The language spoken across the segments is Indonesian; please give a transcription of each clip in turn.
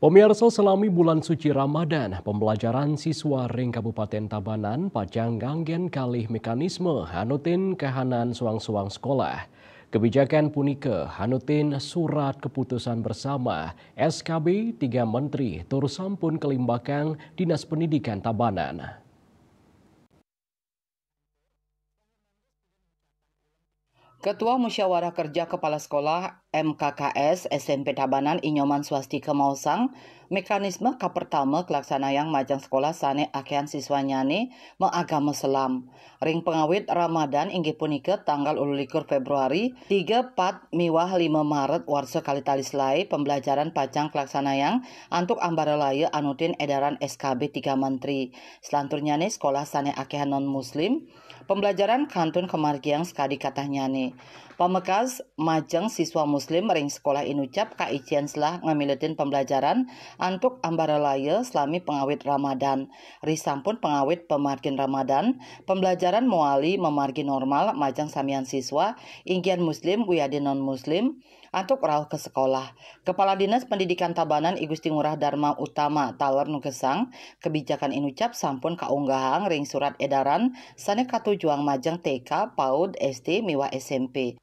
Pemirsa, selami bulan suci Ramadan, pembelajaran siswa ring Kabupaten Tabanan pajang ganggen kalih mekanisme hanutin kahanan suang-suang sekolah. Kebijakan punike hanutin surat keputusan bersama SKB 3 Menteri tur sampun kelimbakang Dinas Pendidikan Tabanan. Ketua Musyawarah Kerja Kepala Sekolah MKKS SMP Tabanan Inyoman Swastika Mausang, mekanisme pertama kelaksanaan majang sekolah sane akean siswanyane mengagama Selam. Ring pengawit Ramadan inggih punika tanggal 21 Februari 3 4 miwah 5 Maret warsa kali talislai pembelajaran pajang kelaksanaan antuk ambaralaya anutin edaran SKB 3 Menteri. Selanturnyane sekolah sane akean non-muslim pembelajaran kantun kemargiang sekadi katahnyane. Pamekas majeng siswa muslim ring sekolah inucap kaician selah ngamiletin pembelajaran antuk ambaralaya selami pengawit Ramadan. Risampun pengawit pemargin Ramadan, pembelajaran muali memargi normal majang samian siswa, inggian muslim wiyadi non-muslim, antuk rauh ke sekolah. Kepala Dinas Pendidikan Tabanan I Gusti Ngurah Dharma Utama Taler Nugesang, kebijakan inucap sampun kaunggahang ring surat edaran sane katujuang majang TK, PAUD, SD, miwa SMP.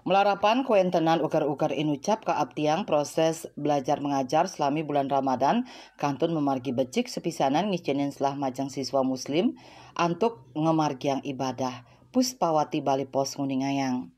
Melarapan kuentenan ugar-ugar inucap keabtiang proses belajar mengajar selami bulan Ramadan kantun memargi becik sepisanan ngicinin selah majang siswa muslim antuk ngemargiang ibadah. Puspawati Bali Pos Nguningayang.